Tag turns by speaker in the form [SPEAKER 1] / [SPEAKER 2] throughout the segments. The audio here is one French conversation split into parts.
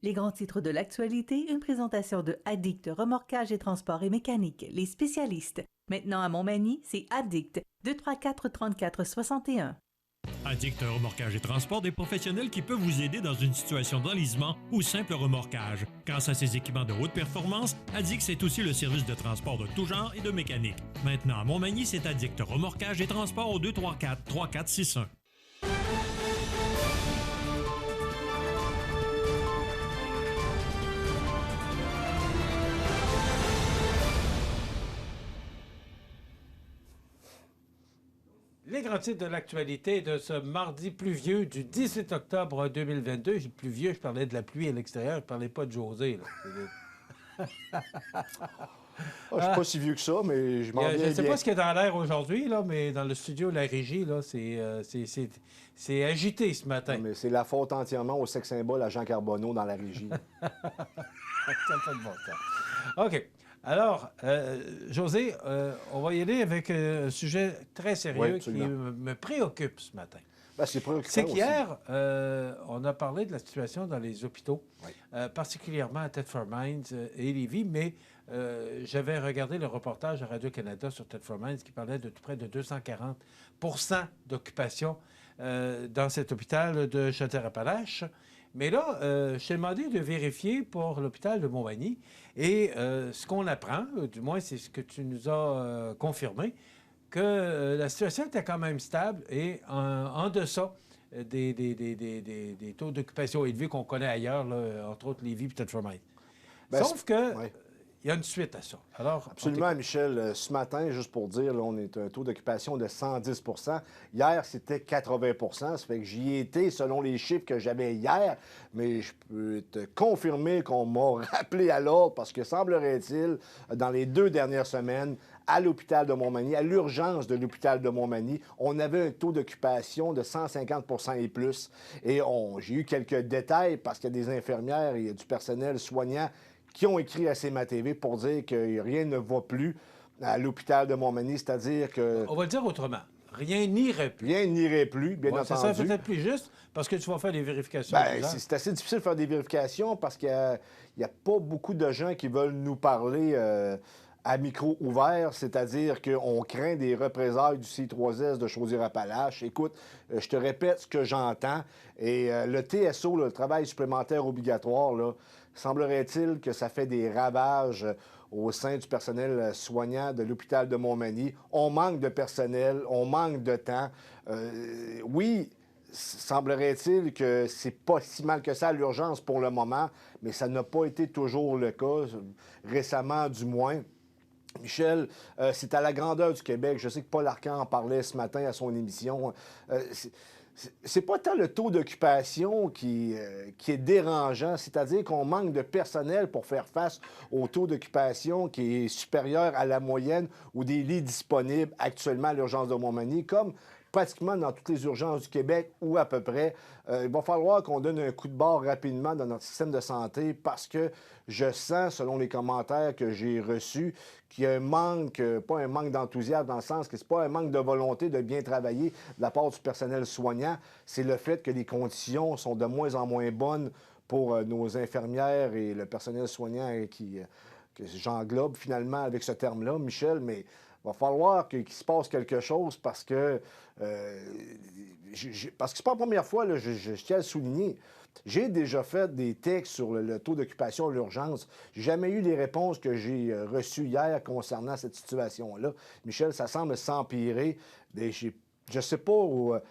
[SPEAKER 1] Les grands titres de l'actualité, une présentation de Addict Remorquage et Transport et Mécanique, les spécialistes. Maintenant à Montmagny, c'est Addict, 234 34 61.
[SPEAKER 2] Addict Remorquage et Transport, des professionnels qui peuvent vous aider dans une situation d'enlisement ou simple remorquage. Grâce à ses équipements de haute performance, Addict c'est aussi le service de transport de tout genre et de mécanique. Maintenant à Montmagny, c'est Addict Remorquage et Transport au 234 3461.
[SPEAKER 3] Les grands titres de l'actualité de ce mardi pluvieux du 18 octobre 2022. J'ai pluvieux, je parlais de la pluie à l'extérieur, je ne parlais pas de José.
[SPEAKER 4] Je ne suis pas si vieux que ça, mais je m'en viens bien.
[SPEAKER 3] Je ne sais pas ce qu'il y a dans l'air aujourd'hui, mais dans le studio, la régie, c'est agité ce matin.
[SPEAKER 4] Non, mais c'est la faute entièrement au sex symbole à Jean Carbonneau dans la régie.
[SPEAKER 3] Ça fait de bon temps. OK. Alors, José, on va y aller avec un sujet très sérieux qui me préoccupe ce matin.
[SPEAKER 4] Ben, c'est préoccupant
[SPEAKER 3] C'est qu'hier, on a parlé de la situation dans les hôpitaux, particulièrement à Thetford Mines et Lévis, mais j'avais regardé le reportage à Radio-Canada sur Thetford Mines qui parlait de près de 240 d'occupation dans cet hôpital de Chaudière-Appalaches. Mais là, je t'ai demandé de vérifier pour l'hôpital de Montmagny et ce qu'on apprend, du moins c'est ce que tu nous as confirmé, que la situation était quand même stable et en deçà des taux d'occupation élevés qu'on connaît ailleurs, là, entre autres Lévis et Thetford Mines. Sauf que il y a une suite à ça. Alors,
[SPEAKER 4] absolument, Michel. Ce matin, juste pour dire, là, on est un taux d'occupation de 110 Hier, c'était 80 Ça fait que j'y ai été selon les chiffres que j'avais hier, mais je peux te confirmer qu'on m'a rappelé à l'ordre parce que, semblerait-il, dans les 2 dernières semaines, à l'hôpital de Montmagny, à l'urgence de l'hôpital de Montmagny, on avait un taux d'occupation de 150 et plus. Et j'ai eu quelques détails parce qu'il y a des infirmières et il y a du personnel soignant qui ont écrit à CMA-TV pour dire que rien ne va plus à l'hôpital de Montmagny, c'est-à-dire que...
[SPEAKER 3] On va le dire autrement. Rien n'irait plus.
[SPEAKER 4] Rien n'irait plus, bien entendu.
[SPEAKER 3] C'est ça, peut-être plus juste, parce que tu vas faire des vérifications.
[SPEAKER 4] C'est assez difficile de faire des vérifications parce qu'il n'y a pas beaucoup de gens qui veulent nous parler à micro ouvert, c'est-à-dire qu'on craint des représailles du C3S de Chaudière-Appalaches. Écoute, je te répète ce que j'entends. Et le TSO, le travail supplémentaire obligatoire, là, semblerait-il que ça fait des ravages au sein du personnel soignant de l'hôpital de Montmagny. On manque de personnel, on manque de temps. Oui, semblerait-il que c'est pas si mal que ça à l'urgence pour le moment, mais ça n'a pas été toujours le cas, récemment du moins. Michel, c'est à la grandeur du Québec. Je sais que Paul Arcand en parlait ce matin à son émission. C'est pas tant le taux d'occupation qui est dérangeant, c'est-à-dire qu'on manque de personnel pour faire face au taux d'occupation qui est supérieur à la moyenne ou des lits disponibles actuellement à l'urgence de Montmagny, comme pratiquement dans toutes les urgences du Québec ou à peu près. Il va falloir qu'on donne un coup de barre rapidement dans notre système de santé parce que je sens, selon les commentaires que j'ai reçus, qu'il y a un manque, pas un manque d'enthousiasme dans le sens que c'est pas un manque de volonté de bien travailler de la part du personnel soignant, c'est le fait que les conditions sont de moins en moins bonnes pour nos infirmières et le personnel soignant que j'englobe finalement avec ce terme-là, Michel, mais il va falloir qu'il se passe quelque chose parce que c'est pas la première fois, là, je tiens à le souligner. J'ai déjà fait des textes sur le taux d'occupation à l'urgence. J'ai jamais eu les réponses que j'ai reçues hier concernant cette situation-là. Michel, ça semble s'empirer. Je ne sais pas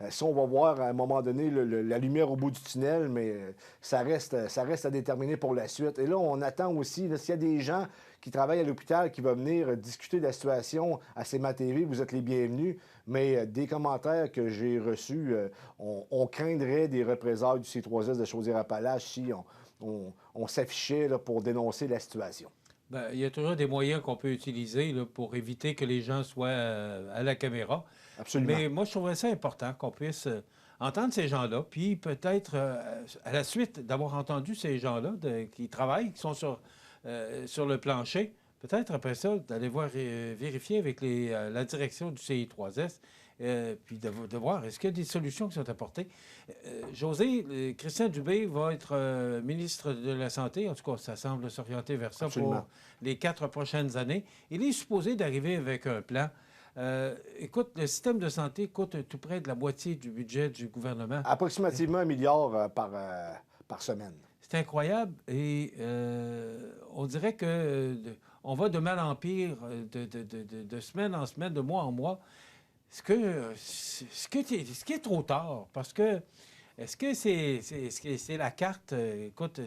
[SPEAKER 4] si on va voir à un moment donné la lumière au bout du tunnel, mais ça reste à déterminer pour la suite. Et là, on attend aussi, s'il y a des gens qui travaillent à l'hôpital qui vont venir discuter de la situation à CMA-TV, vous êtes les bienvenus. Mais des commentaires que j'ai reçus, on craindrait des représailles du C3S de Chaudière-Appalaches si on s'affichait là, pour dénoncer la situation.
[SPEAKER 3] Bien, il y a toujours des moyens qu'on peut utiliser là, pour éviter que les gens soient à la caméra.
[SPEAKER 4] Absolument.
[SPEAKER 3] Mais moi, je trouverais ça important qu'on puisse entendre ces gens-là, puis peut-être, à la suite d'avoir entendu ces gens-là qui travaillent, qui sont sur le plancher, peut-être après ça, d'aller voir vérifier avec la direction du CI3S puis de voir est-ce qu'il y a des solutions qui sont apportées. José, Christian Dubé va être ministre de la Santé. En tout cas, ça semble s'orienter vers ça pour les 4 prochaines années. Il est supposé d'arriver avec un plan. Écoute, le système de santé coûte tout près de la moitié du budget du gouvernement.
[SPEAKER 4] Approximativement 1 milliard par semaine.
[SPEAKER 3] C'est incroyable et on dirait que on va de mal en pire, de semaine en semaine, de mois en mois. Ce qui est trop tard, parce que est-ce que c'est la carte? Écoute,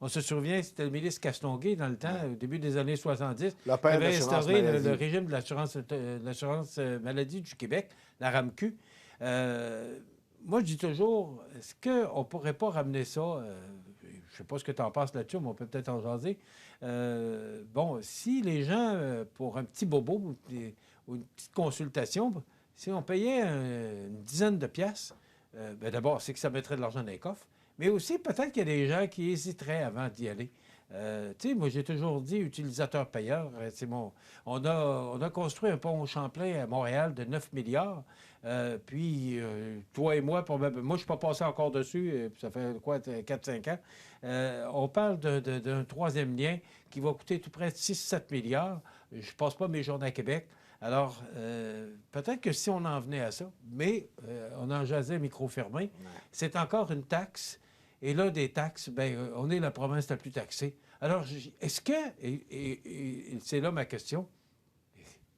[SPEAKER 3] on se souvient, c'était le ministre Castonguay dans le temps, au début des années 70, qui avait instauré le régime de l'assurance maladie du Québec, la RAMQ. Moi, je dis toujours, est-ce qu'on ne pourrait pas ramener ça? Je ne sais pas ce que tu en penses là-dessus, mais on peut peut-être en jaser. Bon, si les gens, pour un petit bobo ou une petite consultation, si on payait une dizaine de piastres, bien d'abord, c'est que ça mettrait de l'argent dans les coffres, mais aussi peut-être qu'il y a des gens qui hésiteraient avant d'y aller. Tu sais, moi, j'ai toujours dit utilisateur-payeur. On a construit un pont Champlain à Montréal de 9 milliards. Puis, toi et moi, moi, je ne suis pas passé encore dessus. Ça fait quoi, 4-5 ans. On parle d'un troisième lien qui va coûter tout près de 6-7 milliards. Je ne passe pas mes journées à Québec. Alors, peut-être que si on en venait à ça, mais on en jasait micro fermé, c'est encore une taxe. Et là, des taxes, bien, on est la province la plus taxée. Alors, est-ce que, et c'est là ma question,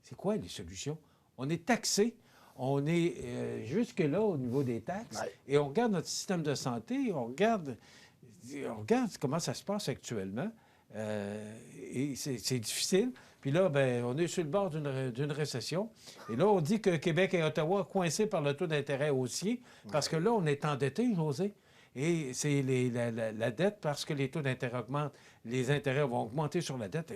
[SPEAKER 3] c'est quoi les solutions? On est taxé, on est jusque-là au niveau des taxes, et on regarde notre système de santé, on regarde comment ça se passe actuellement, et c'est difficile. Puis là, bien, on est sur le bord d'une récession. Et là, on dit que Québec et Ottawa coincés par le taux d'intérêt haussier, parce que là, on est endetté, José. Et c'est la dette, parce que les taux d'intérêt augmentent, les intérêts vont augmenter sur la dette.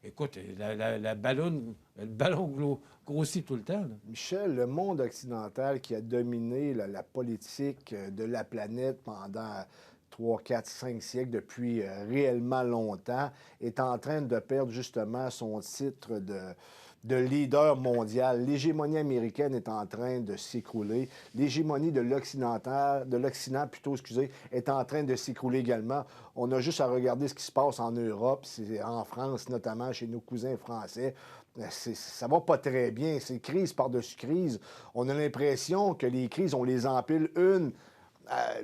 [SPEAKER 3] Écoute, le ballon grossit tout le temps. Là.
[SPEAKER 4] Michel, le monde occidental qui a dominé la politique de la planète pendant 3, 4, 5 siècles, depuis réellement longtemps, est en train de perdre justement son titre de leader mondial. L'hégémonie américaine est en train de s'écrouler. L'hégémonie de l'Occident, est en train de s'écrouler également. On a juste à regarder ce qui se passe en Europe, en France notamment, chez nos cousins français. Ça va pas très bien. C'est crise par-dessus crise. On a l'impression que les crises, on les empile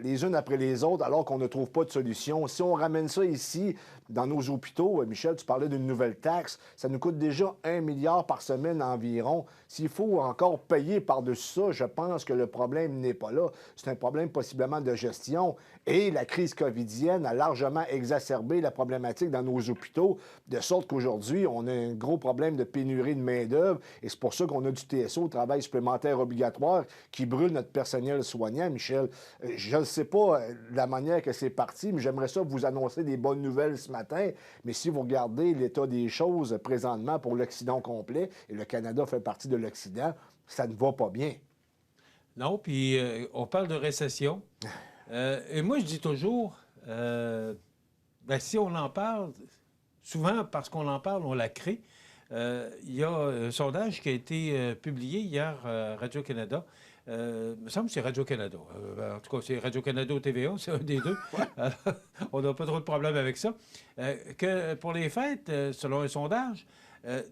[SPEAKER 4] les unes après les autres, alors qu'on ne trouve pas de solution. Si on ramène ça ici, dans nos hôpitaux, Michel, tu parlais d'une nouvelle taxe, ça nous coûte déjà 1 milliard par semaine environ. S'il faut encore payer par-dessus ça, je pense que le problème n'est pas là. C'est un problème possiblement de gestion. Et la crise covidienne a largement exacerbé la problématique dans nos hôpitaux, de sorte qu'aujourd'hui, on a un gros problème de pénurie de main-d'œuvre. Et c'est pour ça qu'on a du TSO, travail supplémentaire obligatoire, qui brûle notre personnel soignant, Michel. Je ne sais pas la manière que c'est parti, mais j'aimerais ça vous annoncer des bonnes nouvelles ce matin. Mais si vous regardez l'état des choses présentement pour l'Occident complet, et le Canada fait partie de l'Occident, ça ne va pas bien.
[SPEAKER 3] Non, puis on parle de récession. Et moi, je dis toujours, si on en parle, souvent, parce qu'on en parle, on la crée. Il y a un sondage qui a été publié hier à Radio-Canada. Il me semble que c'est Radio-Canada. En tout cas, c'est Radio-Canada ou TVA, c'est un des deux. Alors, on n'a pas trop de problème avec ça. Que pour les fêtes, selon un sondage,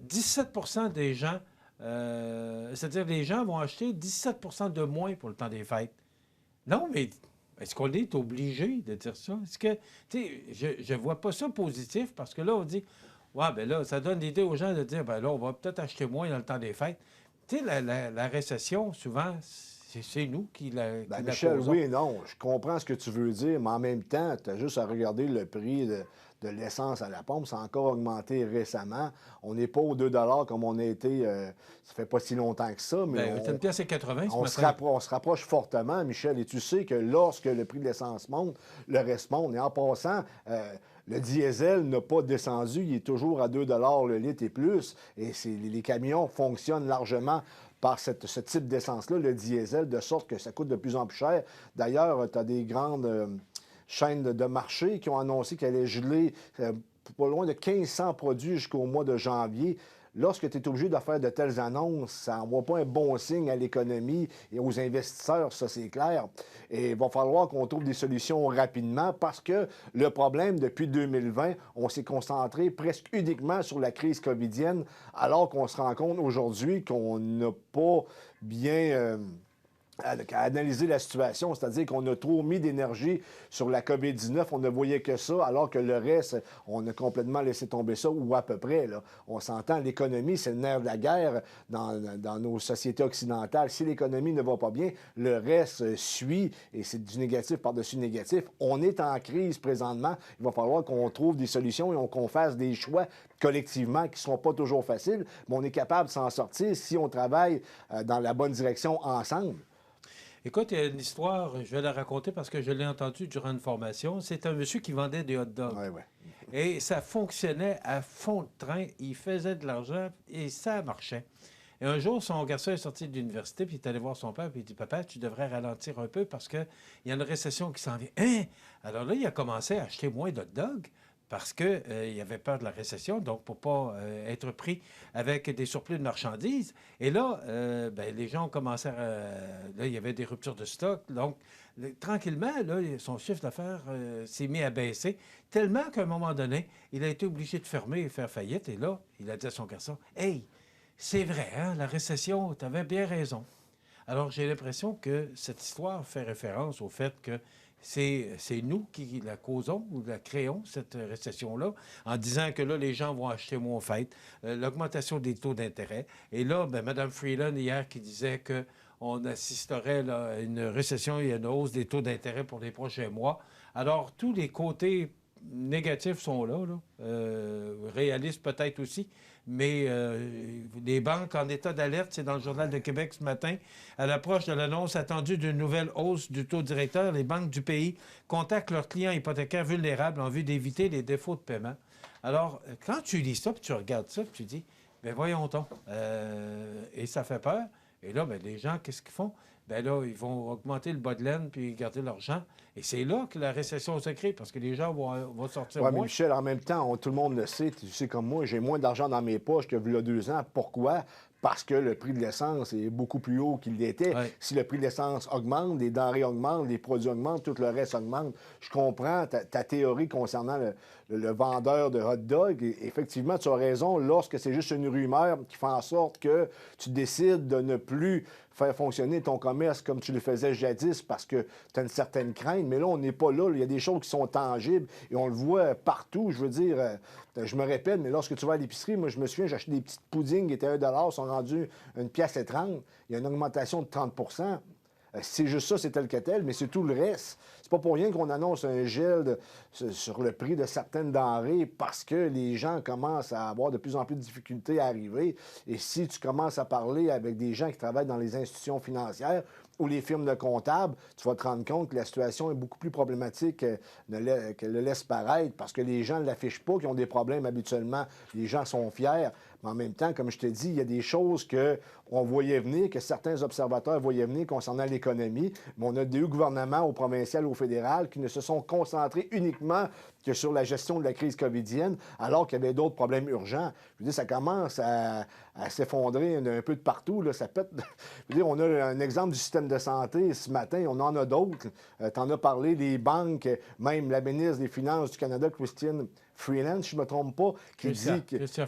[SPEAKER 3] 17 des gens, c'est-à-dire les gens vont acheter 17 de moins pour le temps des fêtes. Non, mais est-ce qu'on est obligé de dire ça? Est-ce que, tu sais, je ne vois pas ça positif parce que là, on dit, ouais, bien là, ça donne l'idée aux gens de dire, bien là, on va peut-être acheter moins dans le temps des fêtes. Tu sais, la récession, souvent, c'est nous qui la
[SPEAKER 4] Michel,
[SPEAKER 3] causons.
[SPEAKER 4] oui et non. Je comprends ce que tu veux dire, mais en même temps, tu as juste à regarder le prix de l'essence à la pompe. Ça a encore augmenté récemment. On n'est pas aux 2 $ comme on a été, ça fait pas si longtemps que ça. Mais
[SPEAKER 3] Bien, une pièce et 80
[SPEAKER 4] on se rapproche fortement, Michel. Et tu sais que lorsque le prix de l'essence monte, le reste monte. Et en passant, le diesel n'a pas descendu. Il est toujours à 2 $ le litre et plus. Et les camions fonctionnent largement par ce type d'essence-là, le diesel, de sorte que ça coûte de plus en plus cher. D'ailleurs, tu as des grandes chaînes de marché qui ont annoncé qu'elles allaient geler pas loin de 1500 produits jusqu'au mois de janvier. lorsque tu es obligé de faire de telles annonces, ça n'envoie pas un bon signe à l'économie et aux investisseurs, ça c'est clair. Et il va falloir qu'on trouve des solutions rapidement parce que le problème, depuis 2020, on s'est concentré presque uniquement sur la crise covidienne, alors qu'on se rend compte aujourd'hui qu'on n'a pas bien... à analyser la situation, c'est-à-dire qu'on a trop mis d'énergie sur la COVID-19, on ne voyait que ça, alors que le reste, on a complètement laissé tomber ça, ou à peu près. Là. On s'entend, l'économie, c'est le nerf de la guerre dans nos sociétés occidentales. Si l'économie ne va pas bien, le reste suit, et c'est du négatif par-dessus négatif. On est en crise présentement, il va falloir qu'on trouve des solutions et qu'on fasse des choix collectivement qui ne seront pas toujours faciles, mais on est capable de s'en sortir si on travaille dans la bonne direction ensemble.
[SPEAKER 3] Écoute, il y a une histoire, je vais la raconter parce que je l'ai entendue durant une formation. C'est un monsieur qui vendait des hot dogs.
[SPEAKER 4] Ouais, ouais.
[SPEAKER 3] Et ça fonctionnait à fond de train. Il faisait de l'argent et ça marchait. Et un jour, son garçon est sorti de l'université, puis il est allé voir son père, puis il dit « Papa, tu devrais ralentir un peu parce qu'il y a une récession qui s'en vient. Hein? » Alors là, il a commencé à acheter moins d'hot dogs parce qu'il avait peur de la récession, donc pour ne pas être pris avec des surplus de marchandises. Et là, les gens ont commencé à... là, il y avait des ruptures de stock. Donc, tranquillement, là, son chiffre d'affaires s'est mis à baisser, tellement qu'à un moment donné, il a été obligé de fermer et faire faillite. Et là, il a dit à son garçon, « Hey, c'est vrai, hein, la récession, tu avais bien raison. » Alors, j'ai l'impression que cette histoire fait référence au fait que c'est nous qui la causons ou la créons, cette récession-là, en disant que là, les gens vont acheter moins au fait, l'augmentation des taux d'intérêt. Et là, Mme Freeland, hier, qui disait qu'on assisterait là, à une récession et à une hausse des taux d'intérêt pour les prochains mois. Alors, tous les côtés négatifs sont là, réalistes peut-être aussi, mais les banques en état d'alerte, c'est dans le Journal de Québec ce matin, à l'approche de l'annonce attendue d'une nouvelle hausse du taux directeur, les banques du pays contactent leurs clients hypothécaires vulnérables en vue d'éviter les défauts de paiement. Alors, quand tu lis ça, puis tu regardes ça, puis tu dis, bien voyons donc, et ça fait peur. Et là, les gens, qu'est-ce qu'ils font? Bien là, ils vont augmenter le bas de laine puis garder l'argent. Et c'est là que la récession se crée, parce que les gens vont sortir moins.
[SPEAKER 4] Oui, mais Michel, en même temps, tout le monde le sait, tu sais comme moi, j'ai moins d'argent dans mes poches qu'il y a 2 ans. Pourquoi? Parce que le prix de l'essence est beaucoup plus haut qu'il l'était.
[SPEAKER 3] Ouais.
[SPEAKER 4] Si le prix de l'essence augmente, les denrées augmentent, les produits augmentent, tout le reste augmente. Je comprends ta théorie concernant le vendeur de hot dog. Et effectivement, tu as raison, lorsque c'est juste une rumeur qui fait en sorte que tu décides de ne plus faire fonctionner ton commerce comme tu le faisais jadis parce que tu as une certaine crainte. Mais là, on n'est pas là. Il y a des choses qui sont tangibles et on le voit partout. Je veux dire, je me répète, mais lorsque tu vas à l'épicerie, moi, je me souviens, j'ai acheté des petites puddings qui étaient 1 $, sont rendus 1,30 $. Il y a une augmentation de 30 %. C'est juste ça, c'est tel que tel, mais c'est tout le reste. C'est pas pour rien qu'on annonce un gel sur le prix de certaines denrées parce que les gens commencent à avoir de plus en plus de difficultés à arriver. Et si tu commences à parler avec des gens qui travaillent dans les institutions financières ou les firmes de comptables, tu vas te rendre compte que la situation est beaucoup plus problématique qu'elle le laisse paraître parce que les gens ne l'affichent pas, qui ont des problèmes habituellement. Les gens sont fiers. Mais en même temps, comme je te dis, il y a des choses qu'on voyait venir, que certains observateurs voyaient venir concernant l'économie. Mais on a des gouvernements, au provincial, au fédéral, qui ne se sont concentrés uniquement que sur la gestion de la crise covidienne, alors qu'il y avait d'autres problèmes urgents. Je veux dire, ça commence à s'effondrer un peu de partout. Là. Ça pète. Je veux dire, on a un exemple du système de santé ce matin, on en a d'autres. Tu en as parlé, les banques, même la ministre des Finances du Canada, Chrystia Freeland, si je ne me trompe pas, Chrystia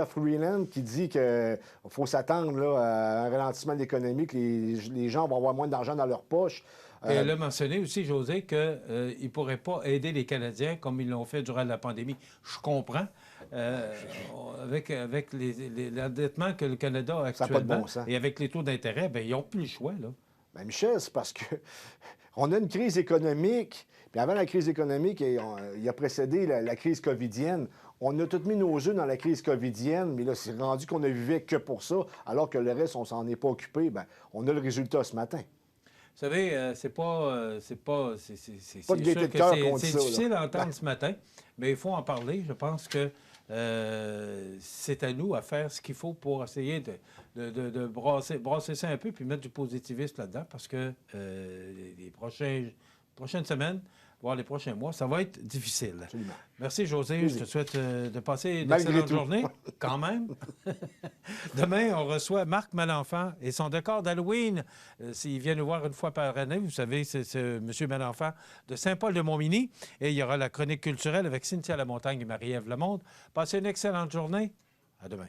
[SPEAKER 4] Freeland, qui dit qu'il faut s'attendre là, à un ralentissement de l'économie, que les gens vont avoir moins d'argent dans leur poche.
[SPEAKER 3] Et elle a mentionné aussi, José, qu'ils ne pourraient pas aider les Canadiens comme ils l'ont fait durant la pandémie. Je comprends. Avec l'endettement que le Canada a actuellement,
[SPEAKER 4] ça n'a pas de bon sens.
[SPEAKER 3] Et avec les taux d'intérêt, ils n'ont plus le choix. Là.
[SPEAKER 4] Bien, Michel, c'est parce que on a une crise économique. Puis avant la crise économique, il a précédé la crise covidienne. On a tout mis nos œufs dans la crise covidienne, mais là, c'est rendu qu'on ne vivait que pour ça, alors que le reste, on s'en est pas occupé. Bien, on a le résultat ce matin.
[SPEAKER 3] Vous savez, c'est
[SPEAKER 4] pas de gaieté de cœur qu'on dit ça.
[SPEAKER 3] C'est difficile à entendre ce matin, mais il faut en parler. Je pense que c'est à nous à faire ce qu'il faut pour essayer de brasser ça un peu puis mettre du positivisme là-dedans parce que les prochaines semaines voire les prochains mois, ça va être difficile.
[SPEAKER 4] Absolument.
[SPEAKER 3] Merci, José.
[SPEAKER 4] Plaisir.
[SPEAKER 3] Je te souhaite de passer une
[SPEAKER 4] Malgré
[SPEAKER 3] excellente
[SPEAKER 4] tout.
[SPEAKER 3] journée, quand même. Demain, on reçoit Marc Malenfant et son décor d'Halloween. S'il vient nous voir une fois par année, vous savez, c'est M. Malenfant de Saint-Paul-de-Montmagny. Et il y aura la chronique culturelle avec Cynthia Lamontagne et Marie-Ève Lamonde. Passez une excellente journée. À demain.